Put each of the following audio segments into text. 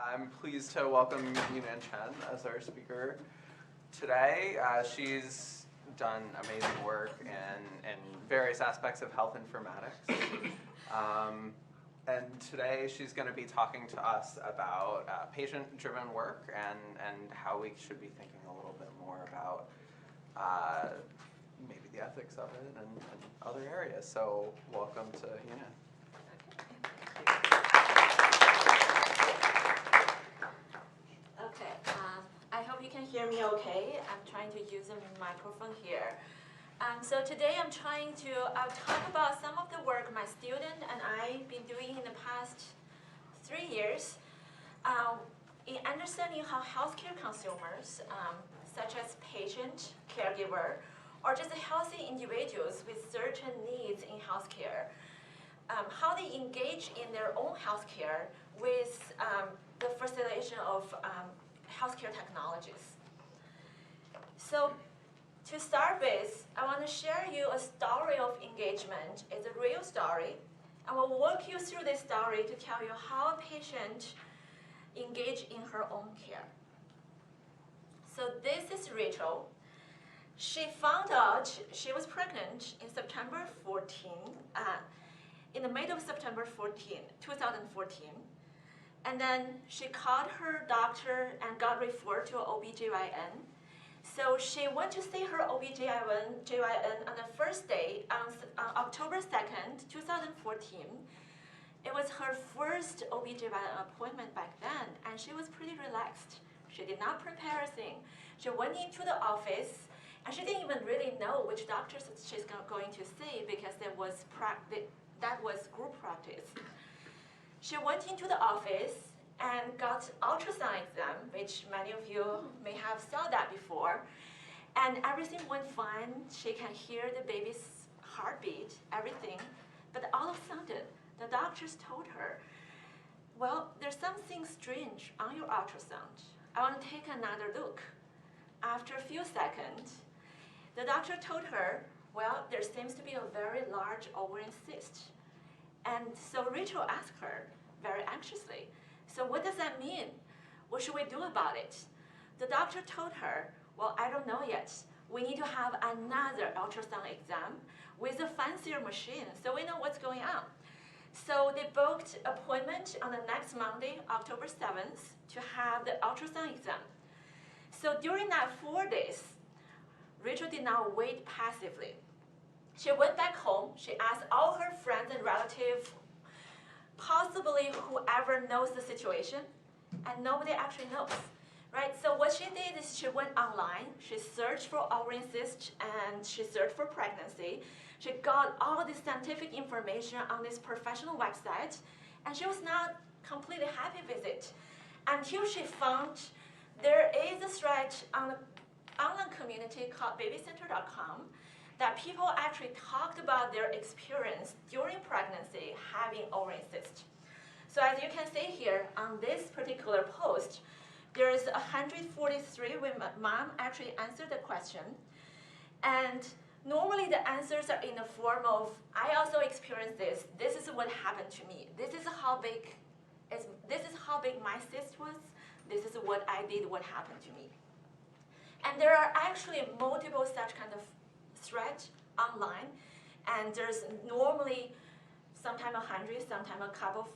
I'm pleased to welcome Yunan Chen as our speaker today. She's done amazing work in various aspects of health informatics. And today she's going to be talking to us about patient-driven work and how we should be thinking a little bit more about maybe the ethics of it and other areas. So welcome to Yunan. Okay, I hope you can hear me okay. I'm trying to use a microphone here. So today I'm trying to talk about some of the work my student and I've been doing in the past 3 years in understanding how healthcare consumers, such as patient, caregiver, or just healthy individuals with certain needs in healthcare, how they engage in their own healthcare with the facilitation of healthcare technologies. So to start with, I want to share you a story of engagement. It's a real story. I will walk you through this story to tell you how a patient engaged in her own care. So this is Rachel. She found out she was pregnant in September 14, in the middle of September 2014. And then she called her doctor and got referred to an OBGYN. So she went to see her OBGYN on the first day, on October 2nd, 2014. It was her first OBGYN appointment back then, and she was pretty relaxed. She did not prepare a thing. She went into the office, and she didn't even really know which doctors she's going to see because that was group practice. She went into the office and got ultrasound exam, which many of you may have saw that before. And everything went fine. She can hear the baby's heartbeat, everything. But all of a sudden, the doctors told her, well, there's something strange on your ultrasound. I want to take another look. After a few seconds, the doctor told her, well, there seems to be a very large ovarian cyst. And so Rachel asked her very anxiously, so what does that mean? What should we do about it? The doctor told her, well, I don't know yet. We need to have another ultrasound exam with a fancier machine so we know what's going on. So they booked an appointment on the next Monday, October 7th, to have the ultrasound exam. So during that 4 days, Rachel did not wait passively. She went back home. She asked all her friends and relatives, possibly whoever knows the situation, and nobody actually knows, right? So what she did is she went online. She searched for ovarian cyst and she searched for pregnancy. She got all this scientific information on this professional website, and she was not completely happy with it until she found there is a thread on the online community called babycenter.com that people actually talked about their experience during pregnancy having ovarian cyst. So as you can see here on this particular post, there's 143 women, mom actually answered the question. And normally the answers are in the form of, I also experienced this. This is what happened to me. This is how big my cyst was. This is what I did, what happened to me. And there are actually multiple such kind of threads online, and there's normally sometimes 100, sometimes a couple of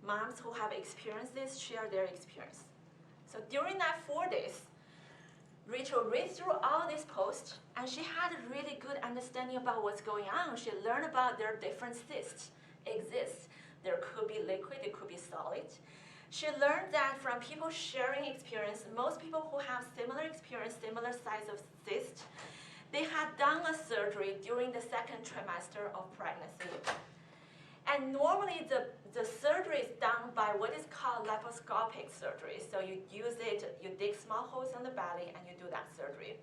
moms who have experienced this share their experience. So during that 4 days, Rachel read through all these posts, and she had a really good understanding about what's going on. She learned about their different cysts exist. There could be liquid, it could be solid. She learned that from people sharing experience, most people who have similar experience, similar size of cyst, they had done a surgery during the 2nd trimester of pregnancy. And normally the surgery is done by what is called laparoscopic surgery. So you use it, you dig small holes in the belly and you do that surgery.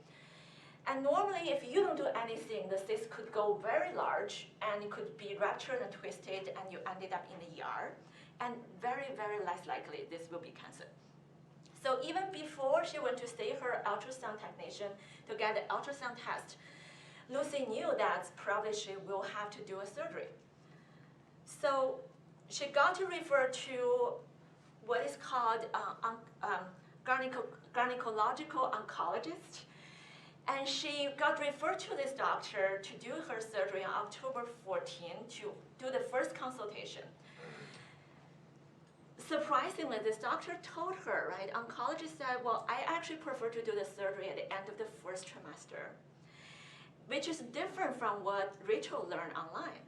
And normally if you don't do anything, the cyst could go very large and it could be ruptured and twisted and you ended up in the ER. And very, very less likely this will be cancer. So even before she went to see her ultrasound technician to get the ultrasound test, Lucy knew that probably she will have to do a surgery. So she got to refer to what is called gynecological oncologist. And she got referred to this doctor to do her surgery on October 14 to do the first consultation. Surprisingly, this doctor told her, right, oncologist said, well, I actually prefer to do the surgery at the end of the first trimester, which is different from what Rachel learned online.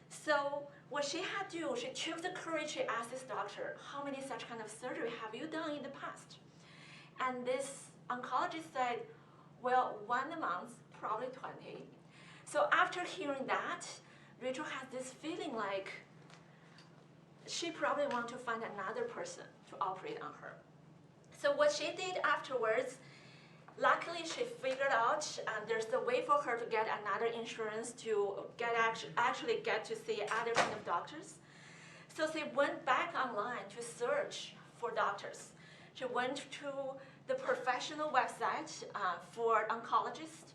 So what she had to do, she took the courage, she asked this doctor, how many such kind of surgery have you done in the past? And this oncologist said, well, 1 a month, probably 20. So after hearing that, Rachel has this feeling like she probably wants to find another person to operate on her. So what she did afterwards, luckily she figured out there's a way for her to get another insurance to actually get to see other kind of doctors. So she went back online to search for doctors. She went to the professional website for oncologists.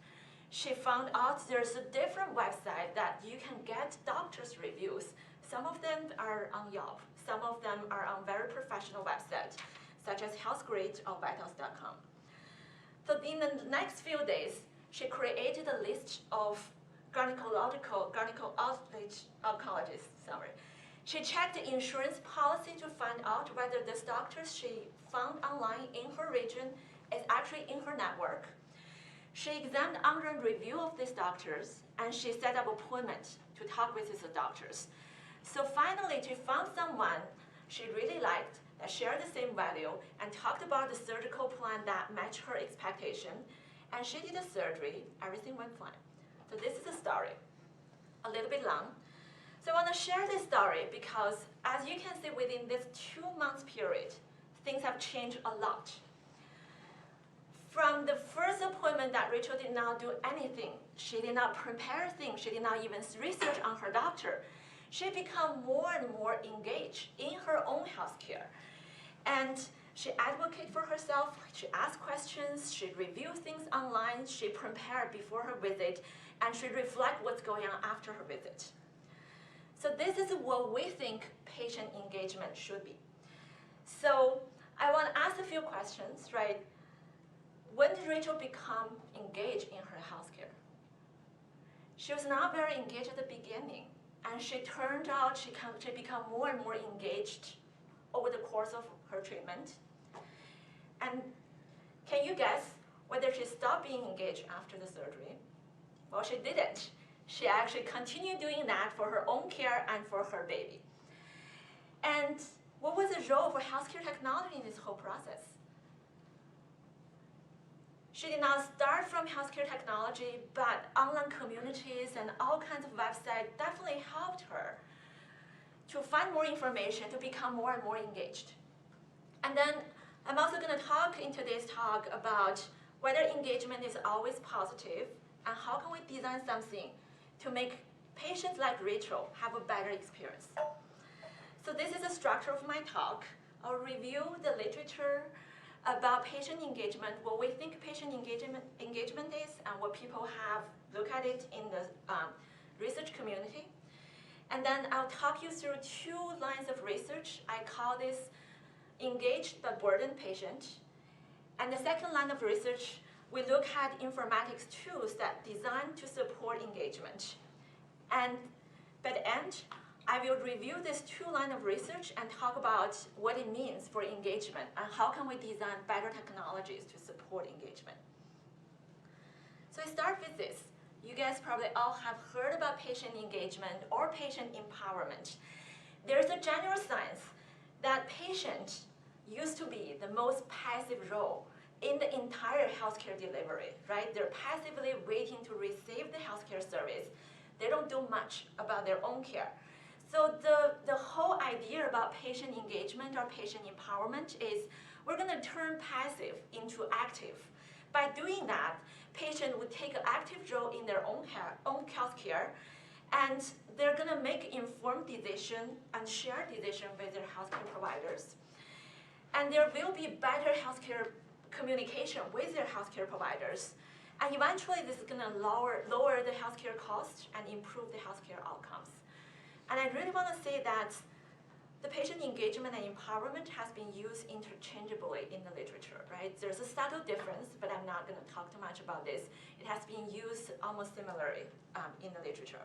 She found out there's a different website that you can get doctors' reviews. Some of them are on Yelp. Some of them are on very professional websites, such as HealthGrid or Vitals.com. So in the next few days, she created a list of gynecological oncologists. She checked the insurance policy to find out whether this doctor she found online in her region is actually in her network. She examined online review of these doctors, and she set up appointment to talk with these doctors. So finally, she found someone she really liked that shared the same value and talked about the surgical plan that matched her expectation. And she did the surgery, everything went fine. So this is the story, a little bit long. So I want to share this story because, as you can see, within this 2-month period, things have changed a lot. From the first appointment that Rachel did not do anything, she did not prepare things, she did not even research on her doctor, she became more and more engaged in her own healthcare. And she advocated for herself, she asked questions, she reviewed things online, she prepared before her visit, and she reflected what's going on after her visit. So this is what we think patient engagement should be. So I want to ask a few questions, right? When did Rachel become engaged in her healthcare? She was not very engaged at the beginning, and she turned out she became more and more engaged over the course of her treatment. And can you guess whether she stopped being engaged after the surgery? Well, she didn't. She actually continued doing that for her own care and for her baby. And what was the role of healthcare technology in this whole process? She did not start from healthcare technology, but online communities and all kinds of websites definitely helped her to find more information, to become more and more engaged. And then I'm also going to talk in today's talk about whether engagement is always positive and how can we design something to make patients like Rachel have a better experience. So this is the structure of my talk. I'll review the literature about patient engagement, what we think patient engagement is, and what people have looked at it in the research community. And then I'll talk you through 2 lines of research. I call this engaged but burdened patient. And the second line of research, we look at informatics tools that designed to support engagement. And by the end, I will review this 2 lines of research and talk about what it means for engagement and how can we design better technologies to support engagement. So I start with this. You guys probably all have heard about patient engagement or patient empowerment. There's a general sense that patient used to be the most passive role in the entire healthcare delivery, right? They're passively waiting to receive the healthcare service. They don't do much about their own care. So the whole idea about patient engagement or patient empowerment is we're going to turn passive into active. By doing that, patients would take an active role in their own healthcare, and they're going to make informed decision and share decision with their healthcare providers. And there will be better healthcare communication with their healthcare providers. And eventually, this is going to lower the healthcare costs and improve the healthcare outcomes. And I really want to say that the patient engagement and empowerment has been used interchangeably in the literature, right? There's a subtle difference, but I'm not going to talk too much about this. It has been used almost similarly in the literature.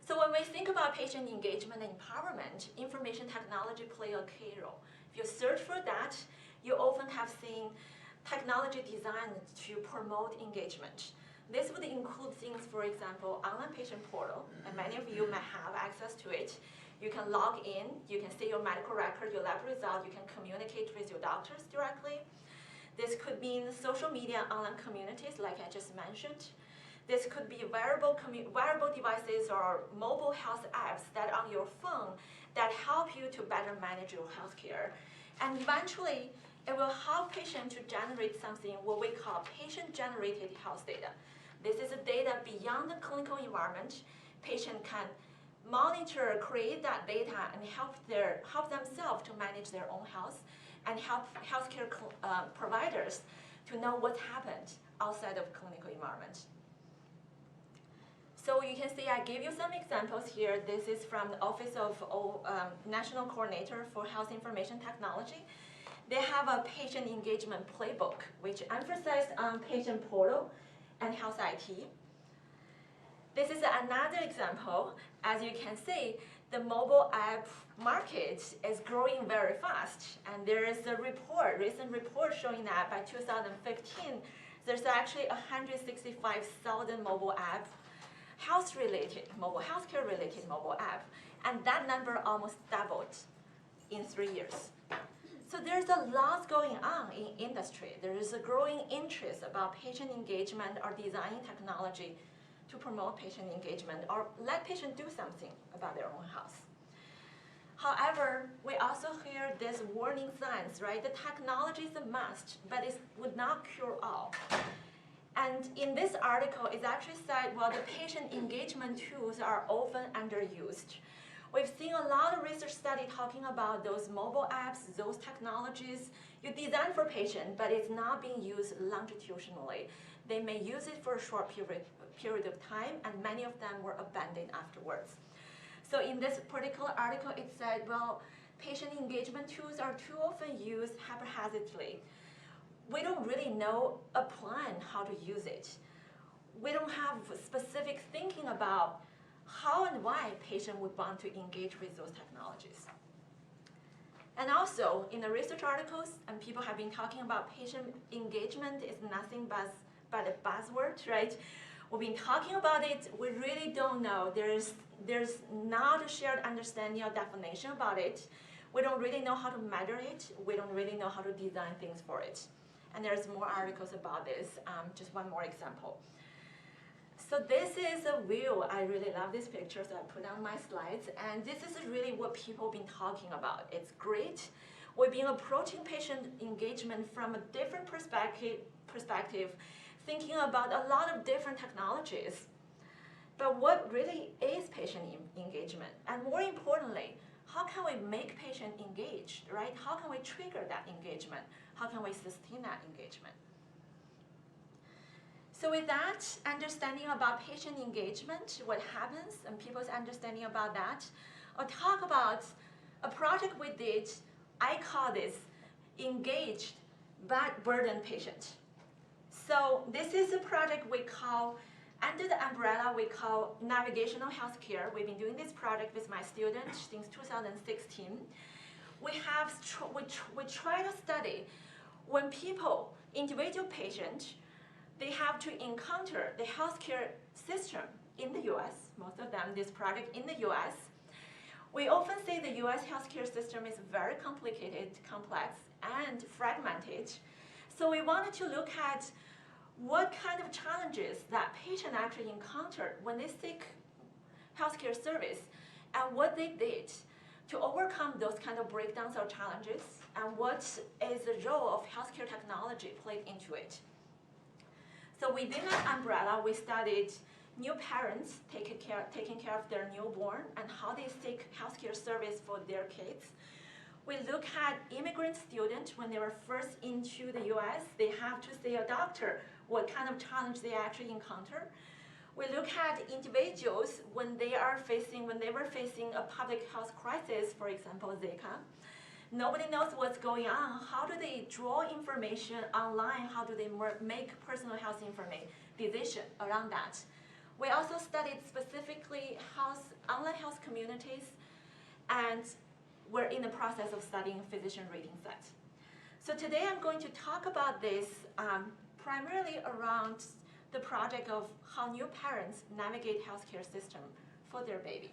So when we think about patient engagement and empowerment, information technology play a key role. If you search for that, you often have seen technology designed to promote engagement. This would include things, for example, online patient portal, and many of you may have access to it. You can log in, you can see your medical record, your lab result, you can communicate with your doctors directly. This could mean social media online communities, like I just mentioned. This could be wearable devices or mobile health apps that on your phone that help you to better manage your healthcare. And eventually, it will help patients to generate something what we call patient-generated health data. This is a data beyond the clinical environment. Patient can monitor, create that data, and help themselves to manage their own health, and help healthcare providers to know what happened outside of clinical environment. So you can see I gave you some examples here. This is from the Office of National Coordinator for Health Information Technology. They have a patient engagement playbook, which emphasizes on patient portal and health IT. This is another example. As you can see, the mobile app market is growing very fast. And there is a recent report showing that by 2015, there's actually 165,000 mobile app, healthcare-related mobile app. And that number almost doubled in 3 years. So there's a lot going on in industry. There is a growing interest about patient engagement or designing technology to promote patient engagement or let patients do something about their own health. However, we also hear this warning signs, right? The technology is a must, but it would not cure all. And in this article, it's actually said, well, the patient engagement tools are often underused. We've seen a lot of research study talking about those mobile apps, those technologies. You design for patient, but it's not being used longitudinally. They may use it for a short period of time, and many of them were abandoned afterwards. So in this particular article, it said, well, patient engagement tools are too often used haphazardly. We don't really know a plan how to use it. We don't have specific thinking about how and why patient would want to engage with those technologies. And also, in the research articles, and people have been talking about patient engagement is nothing but a buzzword, right? We've been talking about it, we really don't know. There's not a shared understanding or definition about it. We don't really know how to measure it. We don't really know how to design things for it. And there's more articles about this, just one more example. So this is a wheel. I really love this picture, so I put on my slides. And this is really what people have been talking about. It's great. We've been approaching patient engagement from a different perspective, thinking about a lot of different technologies. But what really is patient engagement? And more importantly, how can we make patient engaged, right? How can we trigger that engagement? How can we sustain that engagement? So with that understanding about patient engagement, what happens, and people's understanding about that, I'll talk about a project we did. I call this engaged but burdened patient. So this is a project we call, under the umbrella, we call navigational healthcare. We've been doing this project with my students since 2016. We try to study when people, individual patients, they have to encounter the healthcare system in the US, most of them, this project in the US. We often say the US healthcare system is very complicated, complex, and fragmented. So we wanted to look at what kind of challenges that patient actually encountered when they seek healthcare service and what they did to overcome those kind of breakdowns or challenges, and what is the role of healthcare technology played into it. So within that umbrella, we studied new parents taking care of their newborn and how they seek healthcare service for their kids. We look at immigrant students when they were first into the US, they have to see a doctor, what kind of challenge they actually encounter. We look at individuals when they were facing a public health crisis, for example, Zika. Nobody knows what's going on. How do they draw information online? How do they make personal health decision around that? We also studied specifically online health communities, and we're in the process of studying physician rating sets. So today I'm going to talk about this primarily around the project of how new parents navigate healthcare system for their baby.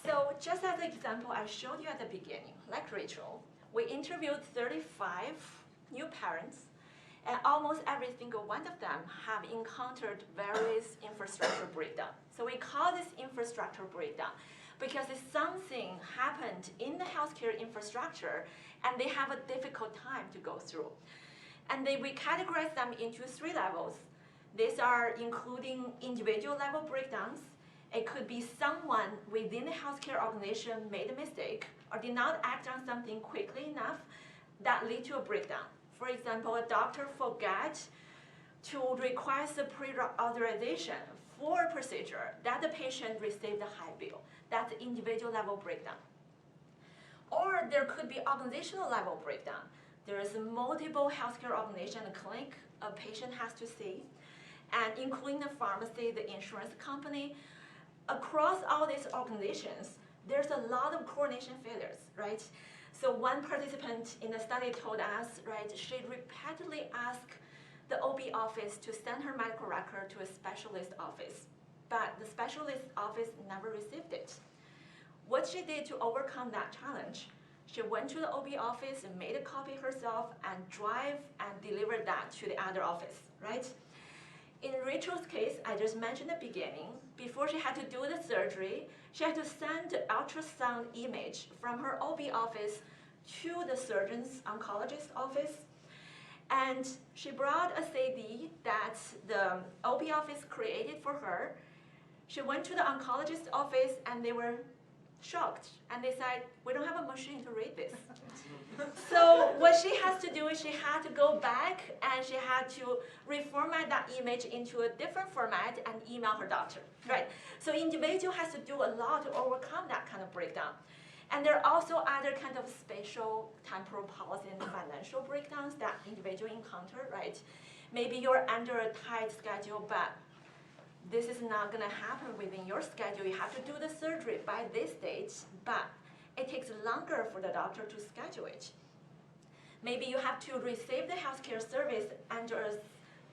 So just as an example, I showed you at the beginning, like Rachel, we interviewed 35 new parents, and almost every single one of them have encountered various infrastructure breakdown. So we call this infrastructure breakdown because it's something happened in the healthcare infrastructure and they have a difficult time to go through. And we categorize them into 3 levels. These are including individual level breakdowns. It could be someone within the healthcare organization made a mistake or did not act on something quickly enough that lead to a breakdown. For example, a doctor forgot to request a pre-authorization for a procedure that the patient received a high bill. That's the individual level breakdown. Or there could be organizational level breakdown. There is multiple healthcare organization and clinic a patient has to see, and including the pharmacy, the insurance company. Across all these organizations, there's a lot of coordination failures, right? So one participant in the study told us, right, she repeatedly asked the OB office to send her medical record to a specialist office, but the specialist office never received it. What she did to overcome that challenge, she went to the OB office and made a copy herself and drive and delivered that to the other office, right? In Rachel's case, I just mentioned at the beginning, before she had to do the surgery, she had to send the ultrasound image from her OB office to the surgeon's oncologist office. And she brought a CD that the OB office created for her. She went to the oncologist office and they were shocked. And they said, we don't have a machine to read this. So what she has to do is she had to go back and she had to reformat that image into a different format and email her doctor, right? So individual has to do a lot to overcome that kind of breakdown. And there are also other kind of spatial, temporal, policy, and financial breakdowns that individual encounter, right? Maybe you're under a tight schedule, but this is not gonna happen within your schedule. You have to do the surgery by this date, but it takes longer for the doctor to schedule it. Maybe you have to receive the healthcare service under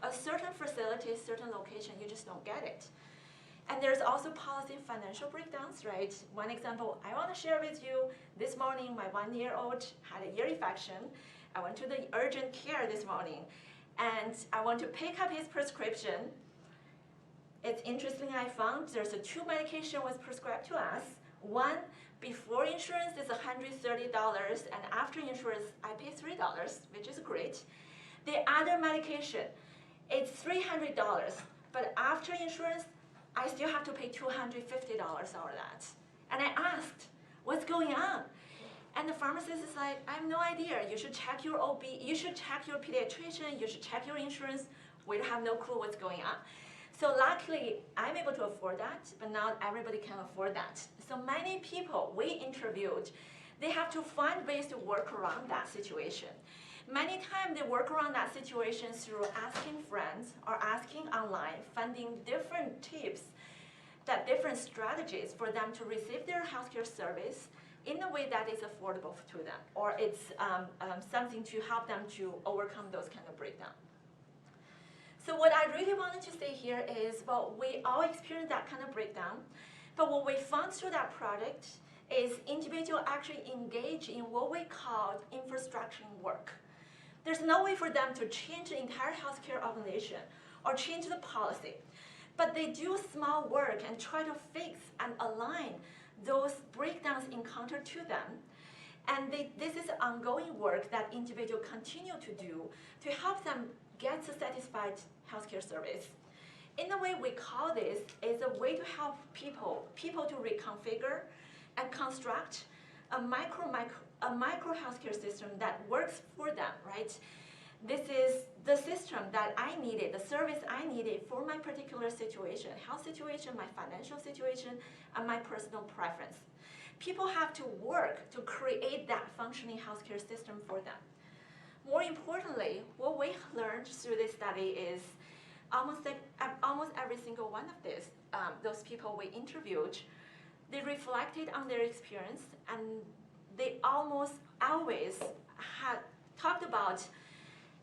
a certain facility, certain location, you just don't get it. And there's also policy and financial breakdowns, right? One example I want to share with you, this morning my 1-year-old had a ear infection. I went to the urgent care this morning and I want to pick up his prescription. It's interesting, I found there's 2 medication was prescribed to us. One, before insurance is $130, and after insurance I pay $3, which is great. The other medication, it's $300, but after insurance, I still have to pay $250 for that. And I asked, what's going on? And the pharmacist is like, I have no idea. You should check your OB, you should check your pediatrician, you should check your insurance. We have no clue what's going on. So luckily, I'm able to afford that, but not everybody can afford that. So many people we interviewed, they have to find ways to work around that situation. Many times they work around that situation through asking friends or asking online, finding different tips, different strategies for them to receive their healthcare service in a way that is affordable to them, or it's something to help them to overcome those kind of breakdowns. So what I really wanted to say here is, well, we all experience that kind of breakdown, but what we found through that project is individuals actually engage in what we call infrastructure work. There's no way for them to change the entire healthcare organization or change the policy, but they do small work and try to fix and align those breakdowns encountered to them. And this is ongoing work that individuals continue to do to help them get a satisfied healthcare service. In a way, we call this is a way to help people to reconfigure and construct a micro healthcare system that works for them, right? this is the system that I needed, the service I needed for my particular situation, health situation, my financial situation, and my personal preference. People have to work to create that functioning healthcare system for them. More importantly, what we learned through this study is almost every single one of those people we interviewed, they reflected on their experience, and they almost always had talked about,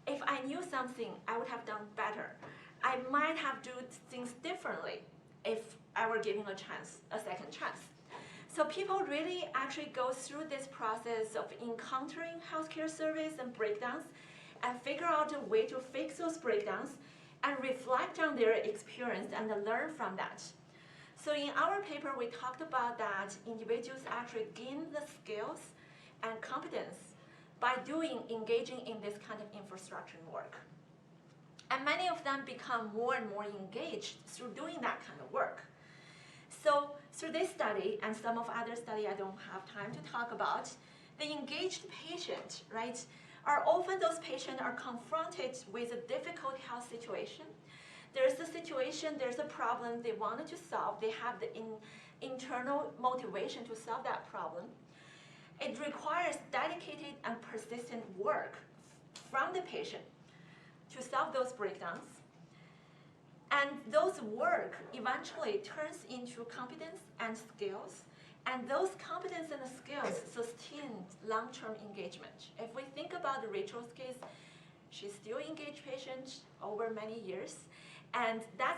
if I knew something, I would have done better. I might have done things differently if I were given a second chance. So people really actually go through this process of encountering healthcare service and breakdowns and figure out a way to fix those breakdowns and reflect on their experience and learn from that. So in our paper, we talked about that individuals actually gain the skills and competence by engaging in this kind of infrastructure work. And many of them become more and more engaged through doing that kind of work. So through this study and some of other studies I don't have time to talk about, the engaged patient, right, are often those patients are confronted with a difficult health situation. There's a situation, there's a problem they wanted to solve. They have the internal motivation to solve that problem. It requires dedicated and persistent work from the patient to solve those breakdowns. And those work eventually turns into competence and skills. And those competence and skills sustain long-term engagement. If we think about Rachel's case, she's still engaged patient over many years. And that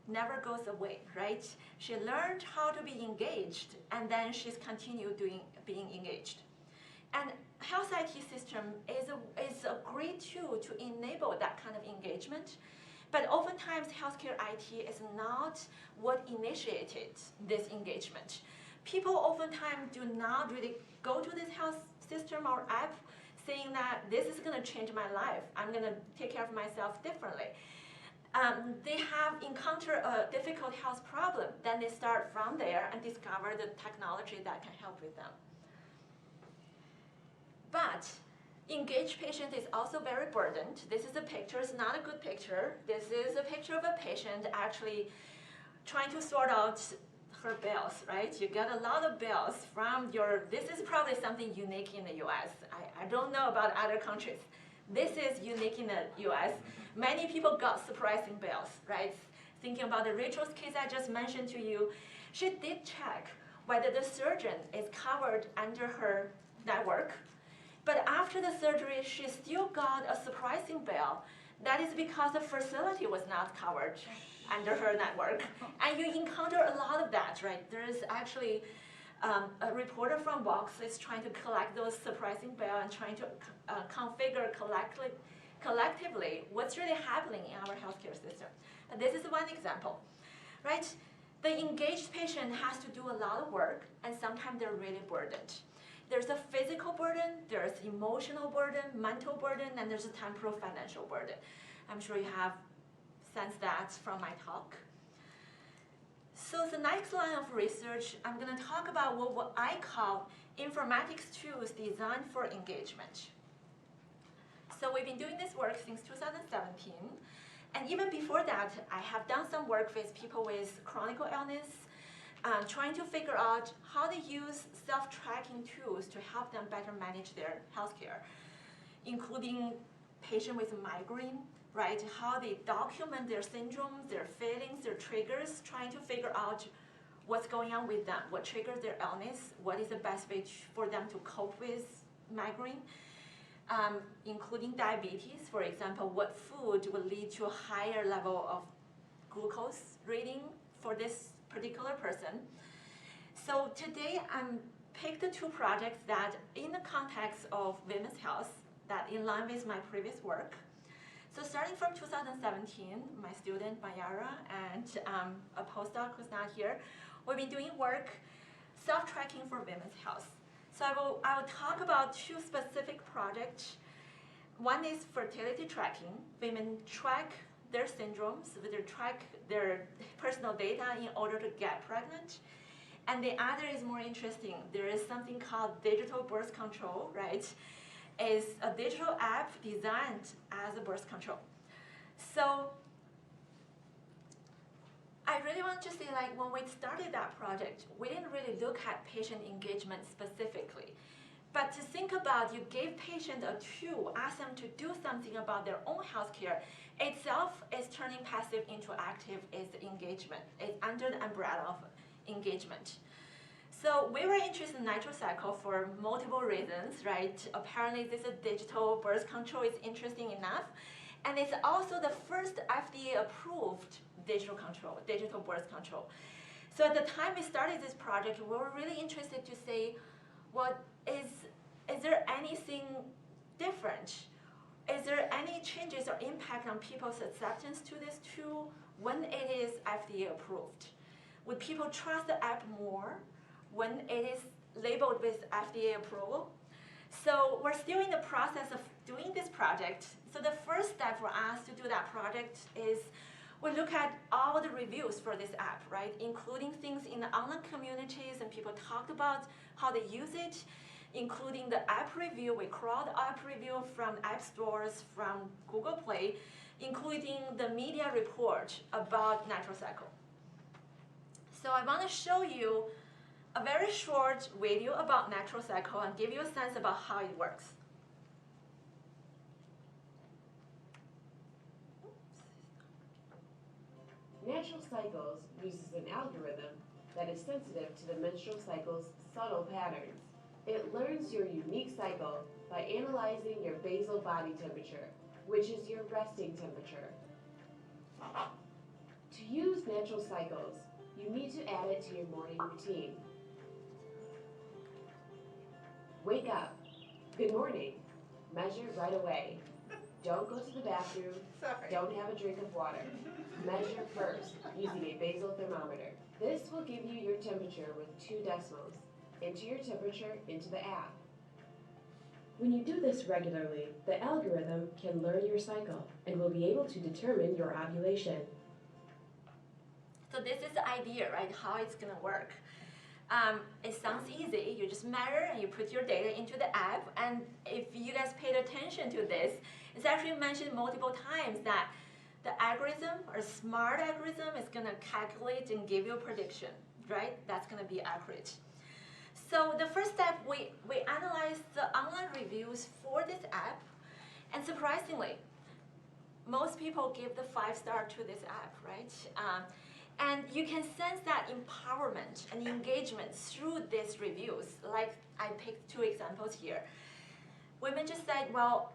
never goes away, right? She learned how to be engaged, and then she's continued being engaged. And health IT system is a great tool to enable that kind of engagement. But oftentimes, healthcare IT is not what initiated this engagement. People oftentimes do not really go to this health system or app saying that this is going to change my life. I'm going to take care of myself differently. They have encountered a difficult health problem. Then they start from there and discover the technology that can help with them. But engaged patient is also very burdened. This is a picture, it's not a good picture. This is a picture of a patient actually trying to sort out her bills, right? You get a lot of bills from this is probably something unique in the US. I don't know about other countries. This is unique in the US. Many people got surprising bills, right? Thinking about the Rachel's case I just mentioned to you, she did check whether the surgeon is covered under her network. But after the surgery, she still got a surprising bill. That is because the facility was not covered under her network. And you encounter a lot of that, right? There is actually a reporter from Vox is trying to collect those surprising bills and trying to configure collectively what's really happening in our healthcare system. And this is one example, right? The engaged patient has to do a lot of work, and sometimes they're really burdened. There's a physical burden, there's emotional burden, mental burden, and there's a temporal financial burden. I'm sure you have sensed that from my talk. So the next line of research, I'm going to talk about what I call informatics tools designed for engagement. So we've been doing this work since 2017. And even before that, I have done some work with people with chronic illness, trying to figure out how they use self-tracking tools to help them better manage their healthcare, including patients with migraine, right? How they document their syndromes, their feelings, their triggers, trying to figure out what's going on with them, what triggers their illness, what is the best way for them to cope with migraine, including diabetes. For example, what food will lead to a higher level of glucose reading for this particular person. So today I'm picked the two projects that in the context of women's health that in line with my previous work. So starting from 2017, my student Mayara and a postdoc who's not here, we've been doing work self-tracking for women's health. So I will talk about two specific projects. One is fertility tracking. Women track their syndromes, they track their personal data in order to get pregnant. And the other is more interesting. There is something called digital birth control, right? is a digital app designed as a birth control. So I really want to say, like, when we started that project, we didn't really look at patient engagement specifically. But to think about, you gave patient a tool, ask them to do something about their own healthcare, itself is turning passive into active, is engagement. It's under the umbrella of engagement. So we were interested in NitroCycle for multiple reasons, right? Apparently this is digital birth control is interesting enough. And it's also the first FDA-approved digital birth control. So at the time we started this project, we were really interested to say, well, is there anything different? Is there any changes or impact on people's acceptance to this tool when it is FDA approved? Would people trust the app more when it is labeled with FDA approval? So we're still in the process of doing this project. So the first step for us to do that project is we look at all the reviews for this app, right? Including things in the online communities and people talked about how they use it, including the app review. We crawled app review from app stores, from Google Play, including the media report about NitroCycle. So I want to show you a very short video about NitroCycle and give you a sense about how it works. Natural Cycles uses an algorithm that is sensitive to the menstrual cycle's subtle patterns. It learns your unique cycle by analyzing your basal body temperature, which is your resting temperature. To use Natural Cycles, you need to add it to your morning routine. Wake up. Good morning. Measure right away. Don't go to the bathroom. Sorry. Don't have a drink of water. Measure first using a basal thermometer. This will give you your temperature with 2 decimals. Enter your temperature into the app. When you do this regularly, the algorithm can learn your cycle and will be able to determine your ovulation. So this is the idea, right, how it's going to work. It sounds easy. You just measure and you put your data into the app. And if you guys paid attention to this, it's actually mentioned multiple times that the algorithm, or smart algorithm, is going to calculate and give you a prediction, right? That's going to be accurate. So the first step, we analyzed the online reviews for this app. And surprisingly, most people give the 5-star to this app, right? And you can sense that empowerment and engagement through these reviews. Like I picked 2 examples here. Women just said, well,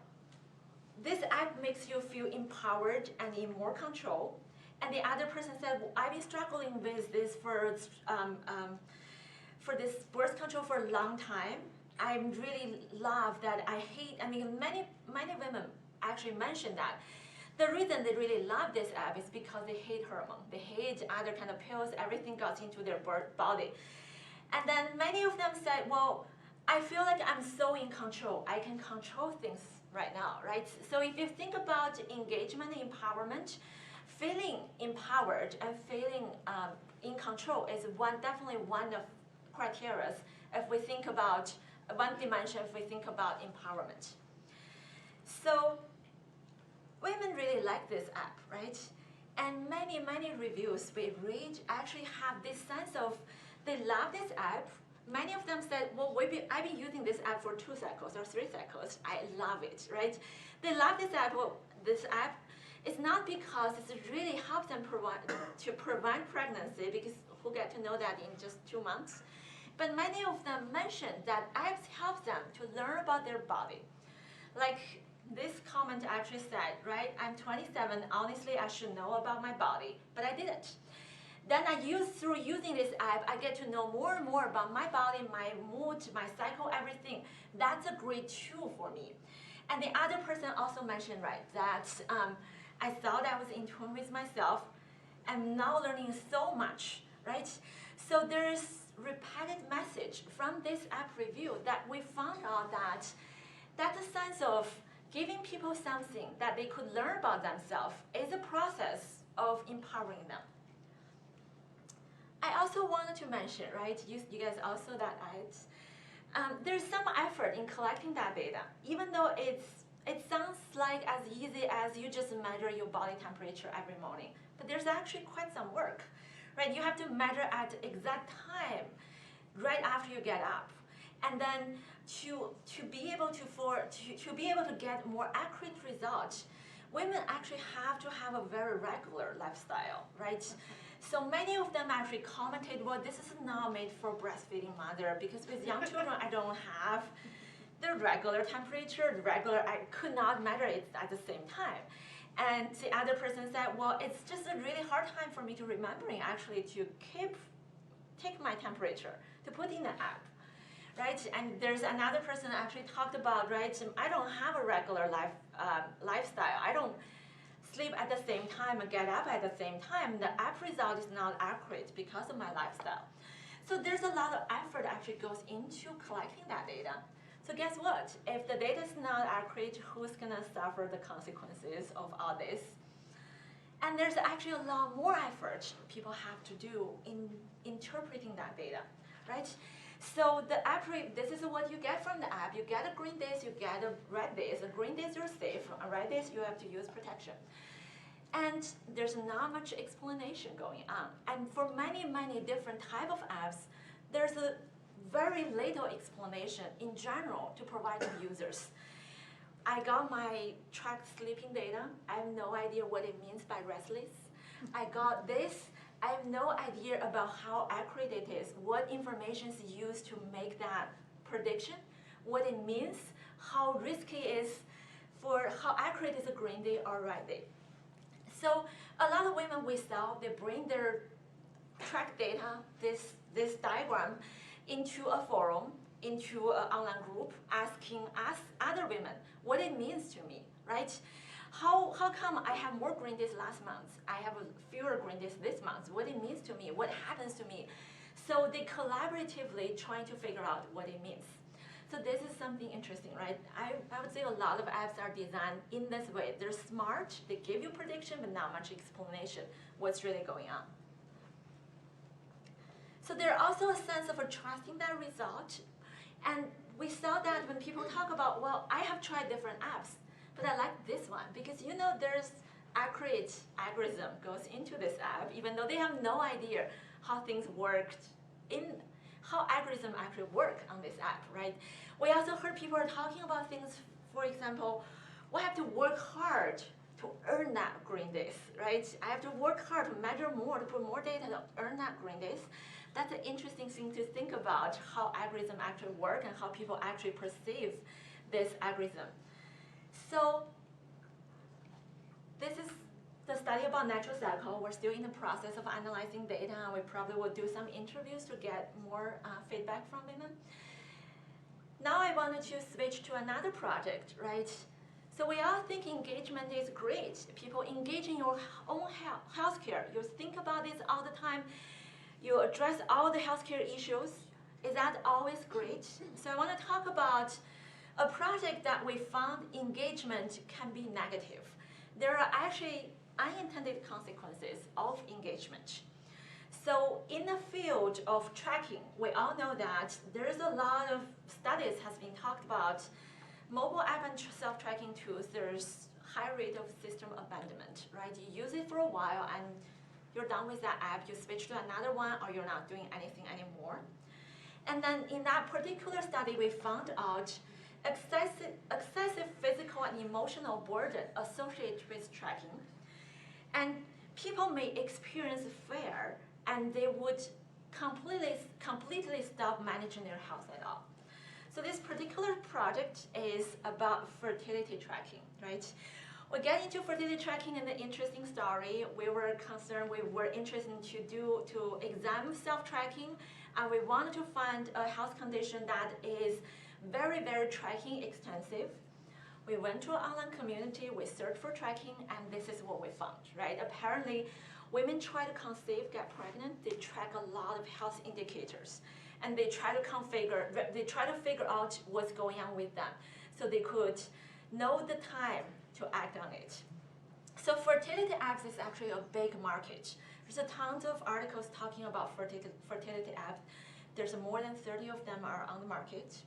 this app makes you feel empowered and in more control. And the other person said, well, I've been struggling with this for this birth control for a long time. I really love that. Many women actually mentioned that. The reason they really love this app is because they hate hormone. They hate other kind of pills. Everything got into their body. And then many of them said, well, I feel like I'm so in control. I can control things right now, right? So if you think about engagement and empowerment, feeling empowered and feeling in control is definitely one of criteria if we think about one dimension, if we think about empowerment. So women really like this app, right? And many reviews we read actually have this sense of they love this app. Many of them said, well, I've been using this app for 2 cycles or 3 cycles. I love it, right? They love this app. Well, this app is not because it really helps them to prevent pregnancy, because who get to know that in just 2 months. But many of them mentioned that apps help them to learn about their body. Like this comment actually said, right, I'm 27, honestly, I should know about my body, but I didn't. Then through using this app, I get to know more and more about my body, my mood, my cycle, everything. That's a great tool for me. And the other person also mentioned, right, that I thought I was in tune with myself. I'm now learning so much, right? So there's repeated message from this app review that we found out that that's a sense of giving people something that they could learn about themselves is a process of empowering them. I also wanted to mention, right, you guys also that there's some effort in collecting that data, even though it sounds like as easy as you just measure your body temperature every morning. But there's actually quite some work, right? You have to measure at exact time, right after you get up, and then to be able to get more accurate results, women actually have to have a very regular lifestyle, right? So many of them actually commented, well, this is not made for breastfeeding mother because with young children, I don't have the regular temperature, I could not measure it at the same time. And the other person said, well, it's just a really hard time for me to remembering actually to take my temperature, to put in the app, right? And there's another person actually talked about, right, I don't have a regular lifestyle. I don't sleep at the same time and get up at the same time. The app result is not accurate because of my lifestyle. So there's a lot of effort actually goes into collecting that data. So guess what? If the data is not accurate, who's gonna suffer the consequences of all this? And there's actually a lot more effort people have to do in interpreting that data, right? So the app, this is what you get from the app. You get a green days, you get a red days. A green days you're safe, a red days you have to use protection. And there's not much explanation going on. And for many, many different type of apps, there's a very little explanation in general to provide to users. I got my tracked sleeping data. I have no idea what it means by restless. I got this. I have no idea about how accurate it is, what information is used to make that prediction, what it means, how risky it is, for how accurate is a green day or red day. So a lot of women we saw, they bring their track data, this diagram, into a forum, into an online group, asking us other women what it means to me, right? How come I have more green days last month? I have fewer green days this month. What it means to me? What happens to me? So they collaboratively trying to figure out what it means. So this is something interesting, right? I would say a lot of apps are designed in this way. They're smart, they give you prediction, but not much explanation what's really going on. So there's also a sense of trusting that result. And we saw that when people talk about, well, I have tried different apps, but I like this one because you know there's accurate algorithm goes into this app, even though they have no idea how things worked how algorithms actually work on this app, right? We also heard people are talking about things, for example, we have to work hard to earn that green days, right? I have to work hard to measure more, to put more data to earn that green days. That's an interesting thing to think about, how algorithms actually work and how people actually perceive this algorithm. So this is the study about natural cycle. We're still in the process of analyzing data, and we probably will do some interviews to get more feedback from women. Now I wanted to switch to another project, right? So we all think engagement is great. People engage in your own healthcare. You think about this all the time. You address all the healthcare issues. Is that always great? So I want to talk about a project that we found engagement can be negative. There are actually unintended consequences of engagement. So in the field of tracking, we all know that there's a lot of studies has been talked about mobile app and self-tracking tools. There's high rate of system abandonment, right? You use it for a while and you're done with that app, you switch to another one, or you're not doing anything anymore. And then in that particular study, we found out excessive physical and emotional burden associated with tracking. And people may experience fear, and they would completely stop managing their health at all. So this particular project is about fertility tracking, right? We get into fertility tracking in the interesting story. We were concerned, we were interested to examine self-tracking, and we wanted to find a health condition that is very, very tracking extensive. We went to an online community, we searched for tracking, and this is what we found, right? Apparently, women try to conceive, get pregnant, they track a lot of health indicators, and they try to figure out what's going on with them, so they could know the time to act on it. So fertility apps is actually a big market. There's a tons of articles talking about fertility apps. There's more than 30 of them are on the market.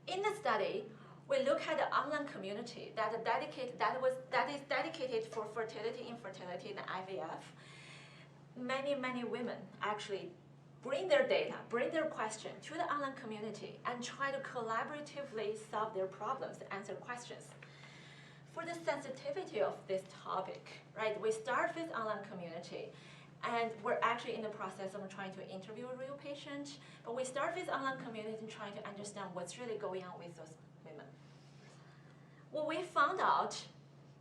In the study, we look at the online community that is dedicated for fertility, infertility, and IVF. Many women actually bring their data, bring their question to the online community and try to collaboratively solve their problems, answer questions. For the sensitivity of this topic, right, we start with online community, and we're actually in the process of trying to interview a real patient, but we start with online community and trying to understand what's really going on with those women. What we found out,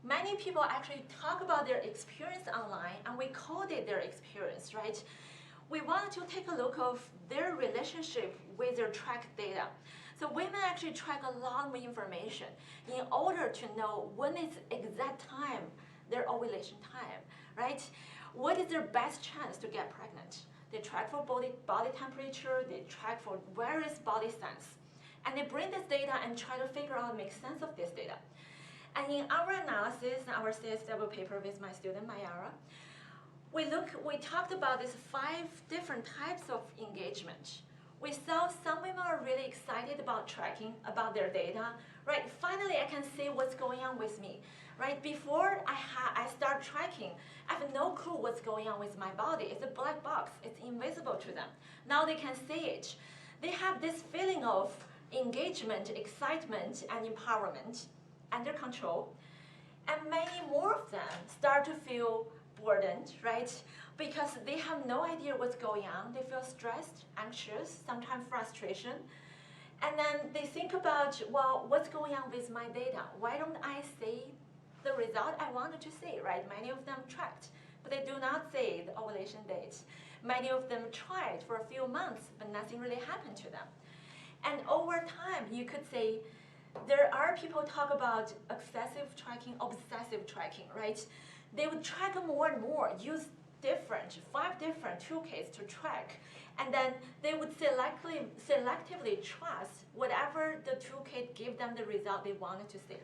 many people actually talk about their experience online, and we coded their experience, right? We wanted to take a look of their relationship with their tracked data. So women actually track a lot of information in order to know when is exact time, their ovulation time, right? What is their best chance to get pregnant? They track for body temperature, they track for various body signs. And they bring this data and try to figure out, make sense of this data. And in our analysis, in our CSW paper with my student, Mayara, we talked about these 5 different types of engagement. We saw some women are really excited about tracking, about their data, right? Finally, I can see what's going on with me, right? Before I start tracking, I have no clue what's going on with my body. It's a black box. It's invisible to them. Now they can see it. They have this feeling of engagement, excitement, and empowerment under control. And many more of them start to feel burdened, right? Because they have no idea what's going on. They feel stressed, anxious, sometimes frustration. And then they think about, well, what's going on with my data? Why don't I see the result I wanted to see, right? Many of them tracked, but they do not see the ovulation date. Many of them tried for a few months, but nothing really happened to them. And over time, you could say, there are people talk about excessive tracking, obsessive tracking, right? They would track more and more, use 5 different toolkits to track, and then they would selectively trust whatever the toolkit gave them the result they wanted to see.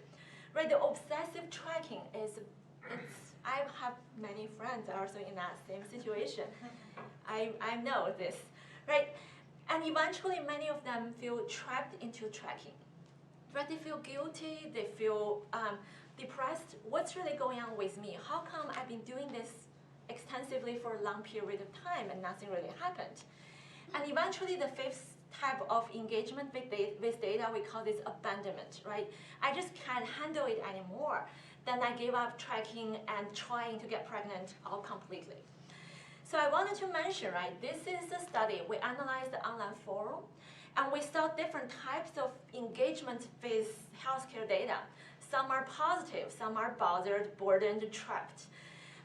Right, the obsessive tracking I have many friends also in that same situation. I know this, right? And eventually many of them feel trapped into tracking. Right, they feel guilty, they feel depressed. What's really going on with me? How come I've been doing this extensively for a long period of time and nothing really happened? And eventually the 5th type of engagement with data, we call this abandonment, right? I just can't handle it anymore. Then I gave up tracking and trying to get pregnant all completely. So I wanted to mention, right, this is a study. We analyzed the online forum, and we saw different types of engagement with healthcare data. Some are positive, some are bothered, burdened, trapped.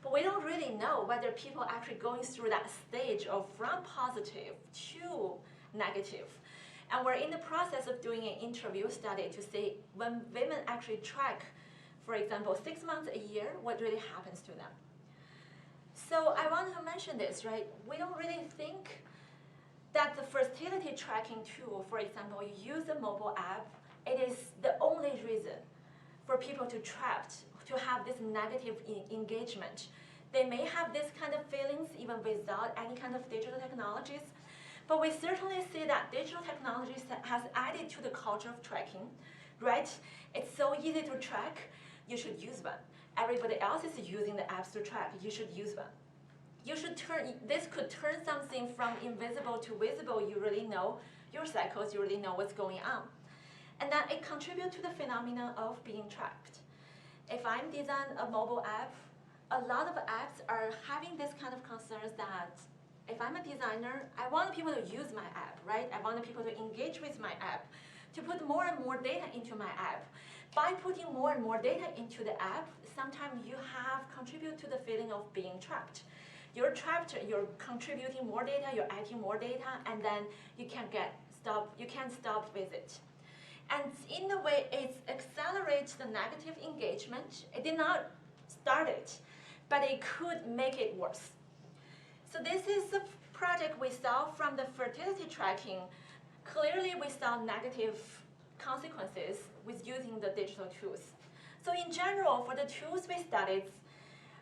But we don't really know whether people are actually going through that stage of from positive to negative. And we're in the process of doing an interview study to see when women actually track, for example, 6 months, a year, what really happens to them. So I wanted to mention this, right? We don't really think that the fertility tracking tool, for example, you use a mobile app, it is the only reason for people to have this negative engagement. They may have this kind of feelings even without any kind of digital technologies, but we certainly see that digital technologies has added to the culture of tracking, right? It's so easy to track, you should use one. Everybody else is using the apps to track, you should use one. This could turn something from invisible to visible. You really know your cycles, you really know what's going on. And then it contributes to the phenomenon of being tracked. If I'm designing a mobile app, a lot of apps are having this kind of concerns that if I'm a designer, I want people to use my app, right? I want people to engage with my app, to put more and more data into my app. By putting more and more data into the app, sometimes you have contributed to the feeling of being trapped. You're trapped, you're contributing more data, you're adding more data, and then you can't stop with it. And in a way, it accelerates the negative engagement. It did not start it, but it could make it worse. So this is the project we saw from the fertility tracking. Clearly, we saw negative consequences with using the digital tools. So in general, for the tools we studied,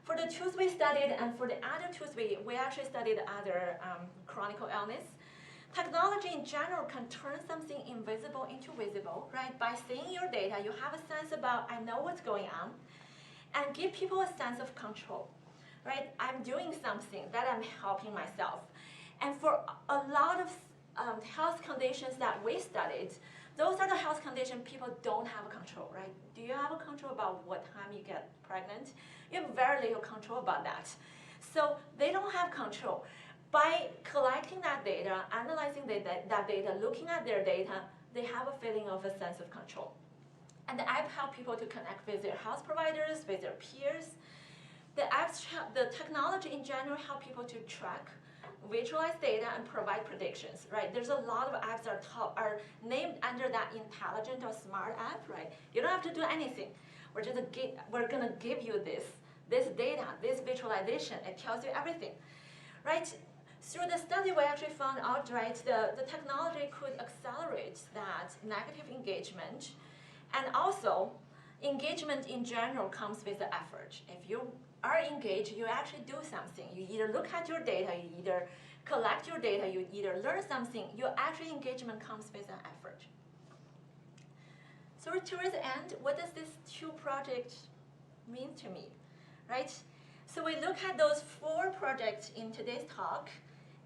For the tools we studied and for the other tools we actually studied other chronic illness. Technology in general can turn something invisible into visible, right? By seeing your data, you have a sense about, I know what's going on, and give people a sense of control, right? I'm doing something that I'm helping myself. And for a lot of health conditions that we studied, those are the health conditions people don't have control, right? Do you have a control about what time you get pregnant? You have very little control about that. So they don't have control. By collecting that data, analyzing that data, looking at their data, they have a feeling of a sense of control. And the app helps people to connect with their health providers, with their peers. The technology in general help people to track, visualize data, and provide predictions, right? There's a lot of apps that are named under that intelligent or smart app, right? You don't have to do anything. We're gonna give you this data, this visualization. It tells you everything, right? Through the study, we actually found out, right, the technology could accelerate that negative engagement, and also engagement in general comes with the effort. If you are engaged, you actually do something. You either look at your data, you either collect your data, you either learn something. Your actual engagement comes with an effort. So towards the end, what does this two project mean to me, right? So we look at those 4 projects in today's talk,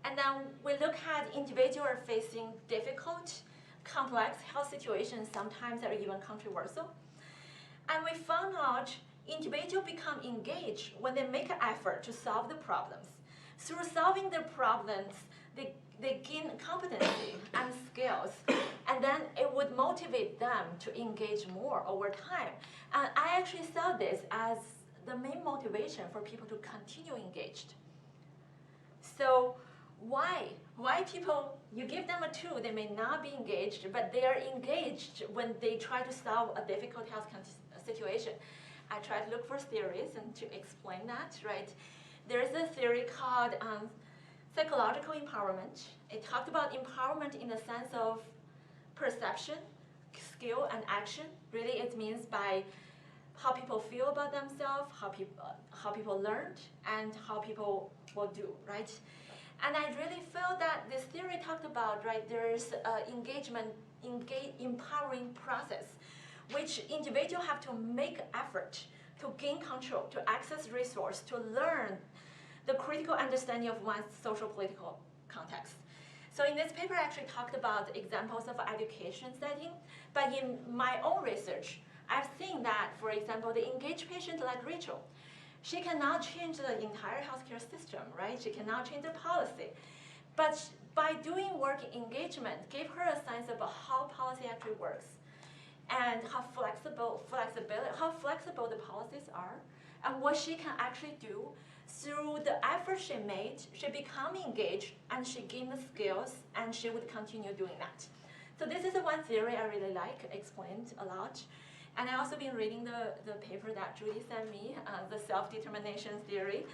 and then we look at individuals facing difficult, complex health situations, sometimes are even controversial. And we found out individuals become engaged when they make an effort to solve the problems. Through solving the problems, they gain competency and skills, and then it would motivate them to engage more over time. And I actually saw this as the main motivation for people to continue engaged. So why people, you give them a tool, they may not be engaged, but they are engaged when they try to solve a difficult health situation. I try to look for theories and to explain that, right? There is a theory called psychological empowerment. It talked about empowerment in the sense of perception, skill, and action. Really, it means by how people feel about themselves, how people learned, and how people will do, right? And I really felt that this theory talked about, right, there's empowering process, which individuals have to make effort to gain control, to access resource, to learn the critical understanding of one's social political context. So in this paper, I actually talked about examples of education setting, but in my own research, I've seen that, for example, the engaged patient like Rachel, she cannot change the entire healthcare system, right? She cannot change the policy. But by doing work engagement, gave her a sense of how policy actually works and how flexible the policies are, and what she can actually do. Through the effort she made, she became engaged, and she gained the skills, and she would continue doing that. So this is the one theory I really like, explained a lot. And I also been reading the paper that Judy sent me, the self-determination theory.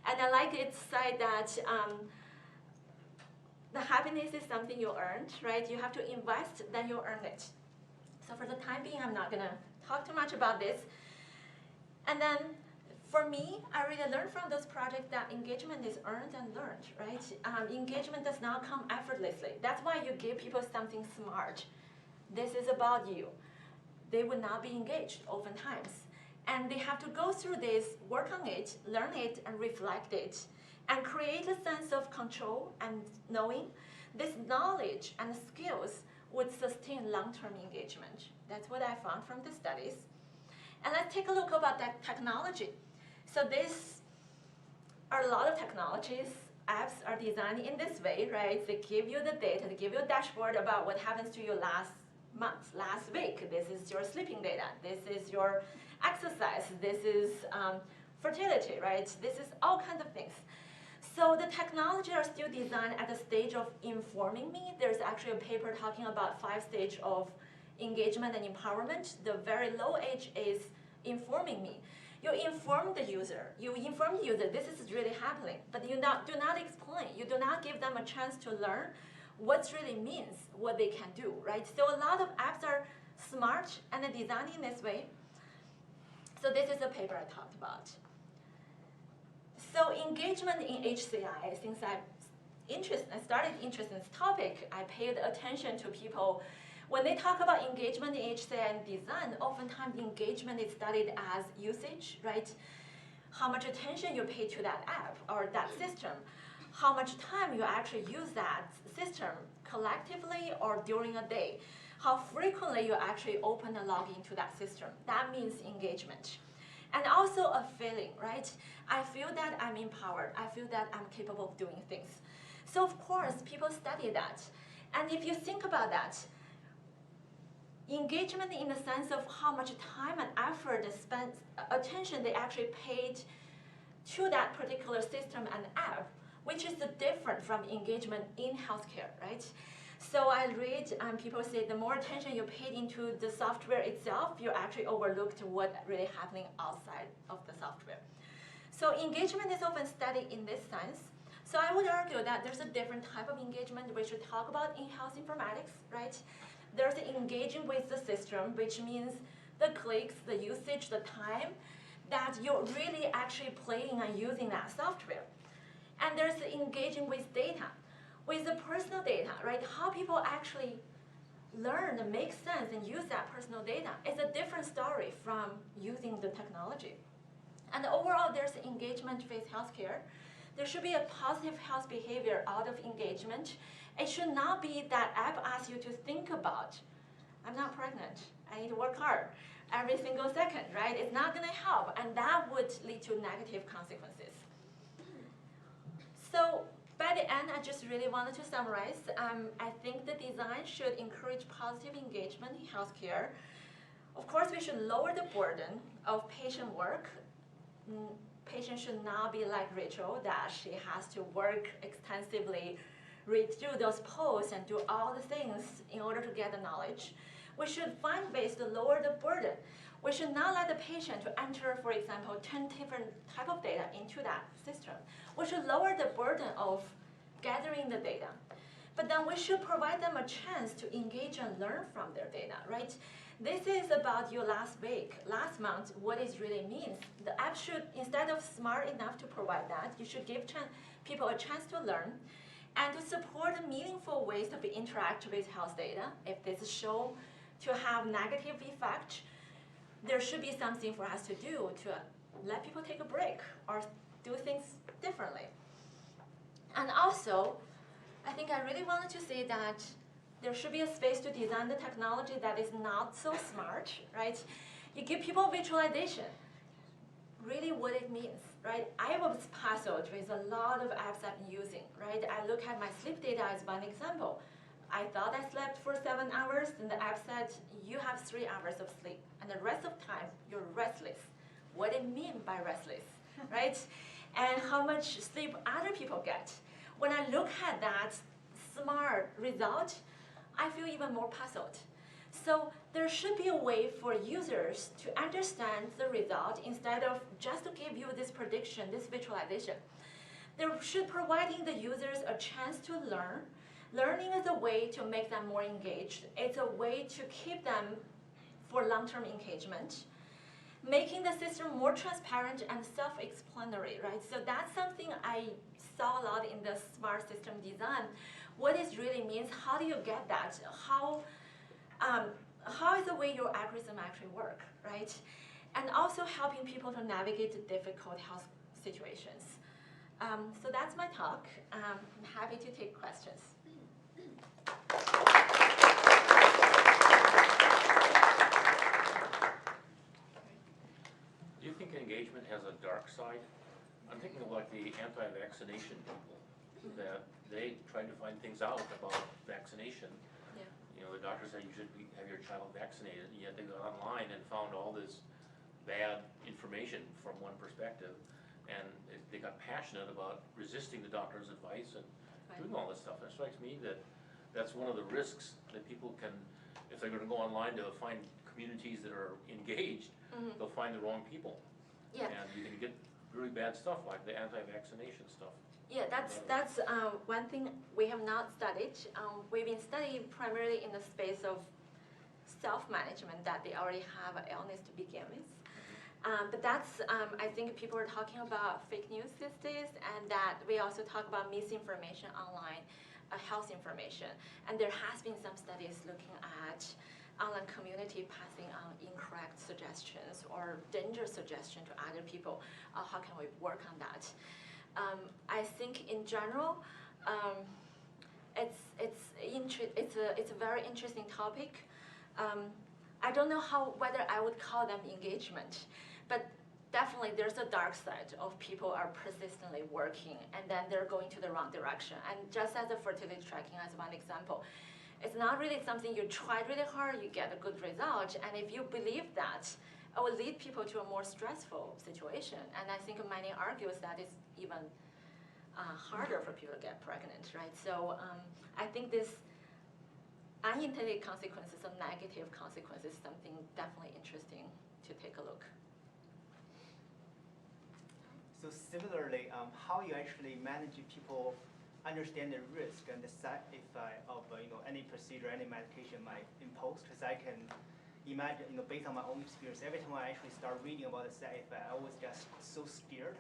And I like its side that the happiness is something you earned, right? You have to invest, then you earn it. So for the time being, I'm not gonna talk too much about this. And then for me, I really learned from those projects that engagement is earned and learned, right? Engagement does not come effortlessly. That's why you give people something smart. This is about you. They would not be engaged oftentimes. And they have to go through this, work on it, learn it, and reflect it, and create a sense of control and knowing. This knowledge and skills would sustain long-term engagement. That's what I found from the studies. And let's take a look about that technology. So these are a lot of technologies. Apps are designed in this way, right? They give you the data, they give you a dashboard about what happens to you last month, last week. This is your sleeping data. This is your exercise. This is fertility, right? This is all kinds of things. So the technology are still designed at the stage of informing me. There's actually a paper talking about 5 stages of engagement and empowerment. The very low age is informing me. You inform the user. You inform the user, this is really happening, but you do not explain. You do not give them a chance to learn what really means, what they can do, right? So a lot of apps are smart and designed in this way. So this is a paper I talked about. So engagement in HCI, since I started interest in this topic, I paid attention to people. When they talk about engagement in HCI and design, oftentimes engagement is studied as usage, right? How much attention you pay to that app or that system, how much time you actually use that system collectively or during a day, how frequently you actually open and log into that system. That means engagement. And also a feeling, right? I feel that I'm empowered. I feel that I'm capable of doing things. So of course, people study that. And if you think about that, engagement in the sense of how much time and effort they spent, attention they actually paid to that particular system and app, which is different from engagement in healthcare, right? So I read people say the more attention you paid into the software itself, you actually overlooked what's really happening outside of the software. So engagement is often studied in this sense. So I would argue that there's a different type of engagement we should talk about in health informatics, right? There's engaging with the system, which means the clicks, the usage, the time that you're really actually playing and using that software. And there's engaging with data, with the personal data, right? How people actually learn and make sense and use that personal data is a different story from using the technology. And overall, there's engagement with healthcare. There should be a positive health behavior out of engagement. It should not be that app asks you to think about, I'm not pregnant, I need to work hard every single second, right? It's not gonna help, and that would lead to negative consequences. So by the end, I just really wanted to summarize. I think the design should encourage positive engagement in healthcare. Of course, we should lower the burden of patient work. Patients should not be like Rachel, that she has to work extensively, read through those posts and do all the things in order to get the knowledge. We should find ways to lower the burden. We should not let the patient to enter, for example, 10 different type of data into that system. We should lower the burden of gathering the data. But then we should provide them a chance to engage and learn from their data, right? This is about your last week, last month, what it really means. The app should, instead of smart enough to provide that, you should give people a chance to learn and to support meaningful ways to interact with health data. If this is shown to have negative effect, there should be something for us to do to let people take a break or do things differently. And also, I think I really wanted to say that there should be a space to design the technology that is not so smart, right? You give people visualization, really what it means, right? I was puzzled with a lot of apps I'm using, right? I look at my sleep data as one example. I thought I slept for 7 hours, and the app said, you have 3 hours of sleep, and the rest of time, you're restless. What it means by restless, right? And how much sleep other people get. When I look at that smart result, I feel even more puzzled. So there should be a way for users to understand the result instead of just to give you this prediction, this visualization. There should providing the users a chance to learn. Learning is a way to make them more engaged. It's a way to keep them for long-term engagement. Making the system more transparent and self-explanatory, right? So that's something I saw a lot in the smart system design. What it really means, how do you get that? How is the way your algorithm actually work, right? And also helping people to navigate the difficult health situations. So that's my talk. I'm happy to take questions. Do you think engagement has a dark side? I'm thinking of like the anti-vaccination people, that they tried to find things out about vaccination. Yeah. You know, the doctor said you should have your child vaccinated, yet they got online and found all this bad information from one perspective, and they got passionate about resisting the doctor's advice and doing all this stuff. And it strikes me that that's one of the risks that people can, if they're going to go online to find communities that are engaged, they'll find the wrong people. Yeah. And you can get really bad stuff like the anti-vaccination stuff. Yeah, that's one thing we have not studied. We've been studying primarily in the space of self-management, that they already have an illness to begin with. But that's, I think people are talking about fake news these days, and that we also talk about misinformation online, health information. And there has been some studies looking at online community passing on incorrect suggestions or dangerous suggestions to other people. How can we work on that? I think in general, it's a very interesting topic. I don't know whether I would call them engagement, but definitely there's a dark side of people are persistently working and then they're going to the wrong direction. And just as a fertility tracking as one example, it's not really something you tried really hard, you get a good result, and if you believe that, it will lead people to a more stressful situation. And I think many argues that it's even harder for people to get pregnant, right? So I think this unintended consequences or negative consequences is something definitely interesting to take a look. So similarly, how you actually manage people understand the risk and the side effect of any procedure, any medication might impose? Because I can imagine, based on my own experience, every time I actually start reading about the side effect, I always get so scared.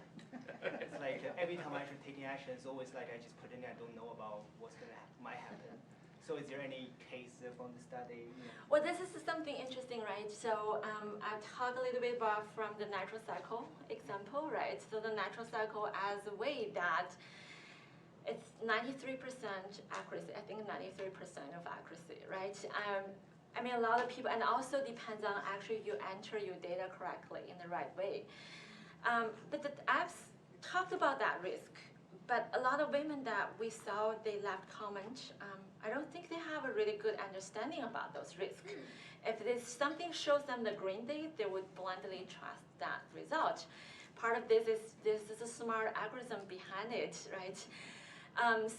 It's like every time I actually taking action, it's always like I just put in, I don't know about what's might happen. So is there any case from the study? Well, this is something interesting, right? So I'll talk a little bit about from the natural cycle example, right? So the natural cycle as a way that it's 93% accuracy, I think 93% of accuracy, right? I mean, a lot of people, and also depends on actually you enter your data correctly in the right way. But the apps talked about that risk, but a lot of women that we saw, they left comment. I don't think they have a really good understanding about those risks. If something shows them the green date, they would blindly trust that result. Part of this is a smart algorithm behind it, right?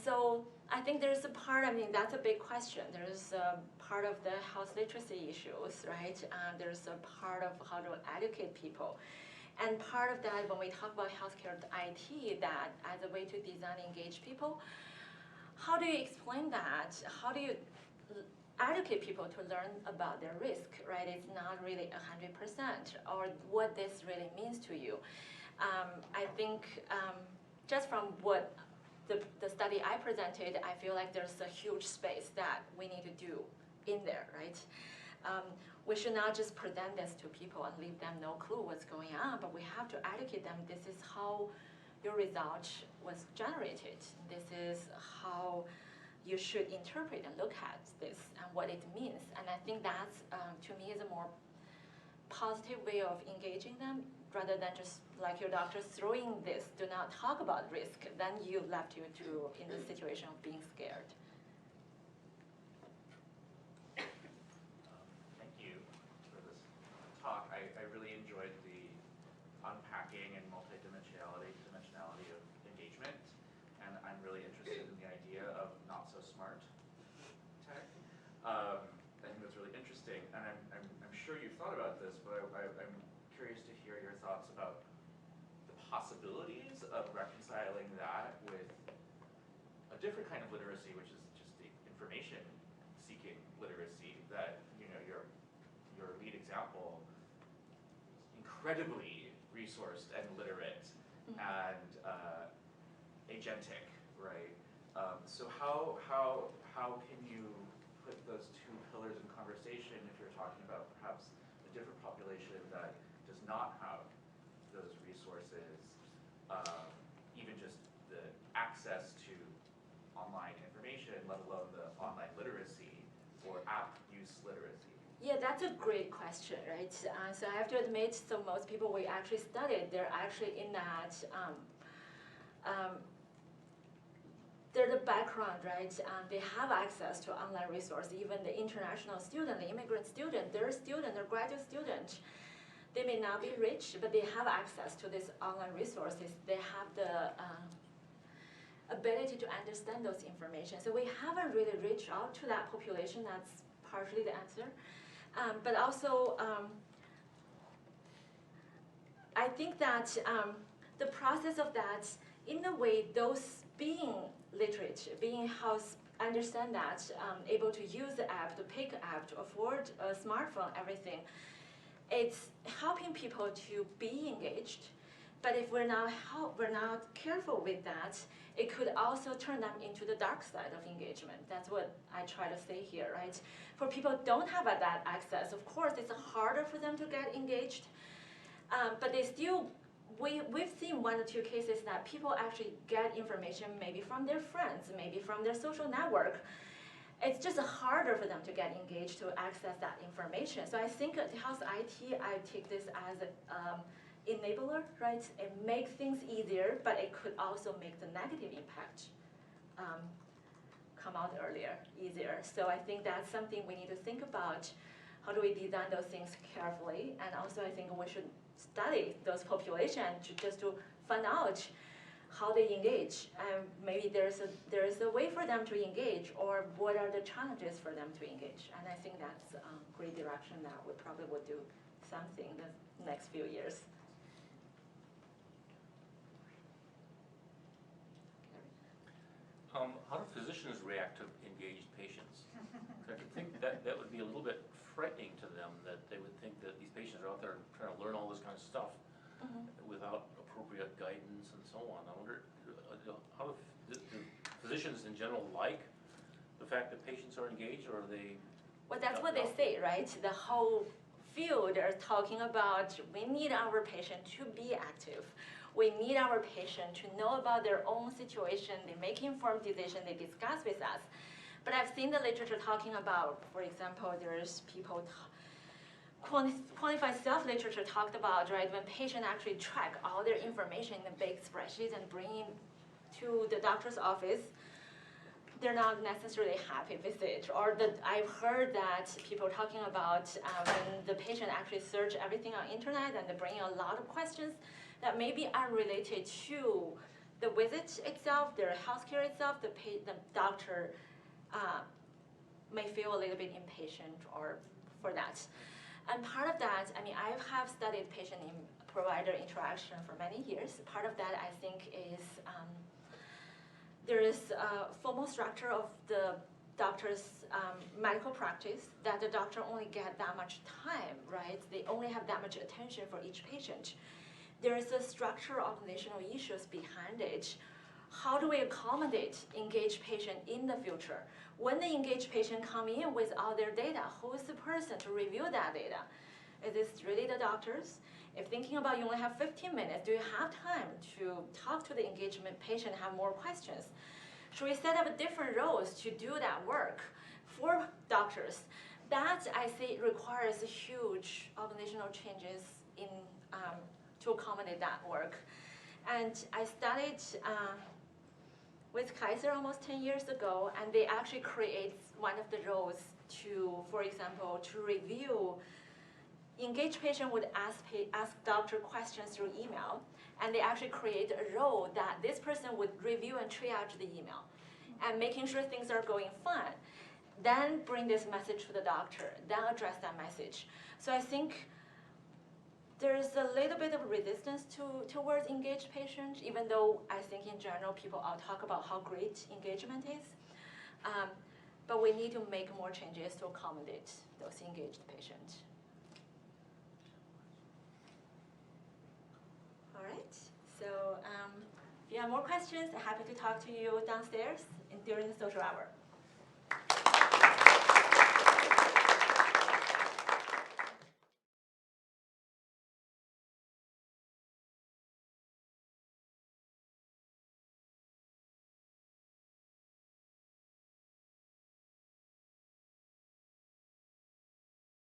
So I think there's a part, I mean, that's a big question. There's a part of the health literacy issues, right? There's a part of how to educate people. And part of that, when we talk about healthcare IT, that as a way to design and engage people, how do you explain that? How do you educate people to learn about their risk, right? It's not really 100%, or what this really means to you. I think just from what the study I presented, I feel like there's a huge space that we need to do in there, right? We should not just present this to people and leave them no clue what's going on, but we have to educate them. This is how your result was generated. This is how you should interpret and look at this and what it means. And I think that's, to me, is a more positive way of engaging them, rather than just like your doctor throwing this, do not talk about risk, then you left you in the situation of being scared. Thank you for this talk. I really enjoyed the unpacking and dimensionality of engagement, and I'm really interested in the idea of not so smart tech. I think that's really interesting, and I'm sure you've thought about this, but I'm curious to hear your thoughts about the possibilities of reconciling that with a different kind of literacy, which is just the information-seeking literacy that, your lead example is incredibly resourced and literate and agentic, right? So how can you put those two pillars in conversation if you're talking about perhaps a different population that does not have those resources, even just the access to online information, let alone the online literacy or app use literacy? Yeah, that's a great question, right? So I have to admit, so most people we actually studied, they're actually in that, they're the background, right? They have access to online resources. Even the international student, the immigrant student, they're graduate student. They may not be rich, but they have access to these online resources. They have the ability to understand those information. So we haven't really reached out to that population. That's partially the answer. But also, I think that the process of that, in a way, those being literate, being understand that, able to use the app, to pick an app, to afford a smartphone, everything, it's helping people to be engaged. But if we're not careful with that, it could also turn them into the dark side of engagement. That's what I try to say here, right? For people who don't have that access, of course, it's harder for them to get engaged. But they still, we've seen 1 or 2 cases that people actually get information maybe from their friends, maybe from their social network. It's just harder for them to get engaged, to access that information. So I think at Health IT, I take this as an enabler, right? It makes things easier, but it could also make the negative impact come out easier. So I think that's something we need to think about. How do we design those things carefully? And also I think we should study those populations just to find out how they engage. And maybe there is a way for them to engage, or what are the challenges for them to engage. And I think that's a great direction that we probably would do something in the next few years. How do physicians react to engaged patients? I could think that would be a little bit frightening to them, that they would think that these patients are out there trying to learn all this kind of stuff without appropriate guidance and so on. I wonder, how do physicians in general like the fact that patients are engaged, or are they? Well, that's what they say, right? The whole field are talking about, we need our patient to be active. We need our patient to know about their own situation. They make informed decisions. They discuss with us. But I've seen the literature talking about, for example, there's people, quantified self-literature talked about, right, when patients actually track all their information in a big spreadsheet and bring it to the doctor's office, they're not necessarily happy with it. Or I've heard that people talking about when the patient actually search everything on internet and they bring in a lot of questions that may be unrelated to the visit itself, their healthcare itself. The doctor may feel a little bit impatient or for that. And part of that, I mean, I have studied patient and provider interaction for many years. Part of that, I think, is there is a formal structure of the doctor's medical practice that the doctor only get that much time, right? They only have that much attention for each patient. There is a structural organizational issues behind it. How do we accommodate engaged patient in the future? When the engaged patient come in with all their data, who is the person to review that data? Is this really the doctors? If thinking about you only have 15 minutes, do you have time to talk to the engagement patient and have more questions? Should we set up different roles to do that work for doctors? That, I say, requires huge organizational changes in to accommodate that work. And I studied with Kaiser almost 10 years ago, and they actually create one of the roles to, for example, to review. Engaged patient would ask doctor questions through email, and they actually create a role that this person would review and triage the email, and making sure things are going fine. Then bring this message to the doctor, then address that message. So I think there's a little bit of resistance towards engaged patients, even though I think in general people all talk about how great engagement is. But we need to make more changes to accommodate those engaged patients. All right, so if you have more questions, I'm happy to talk to you downstairs during the social hour.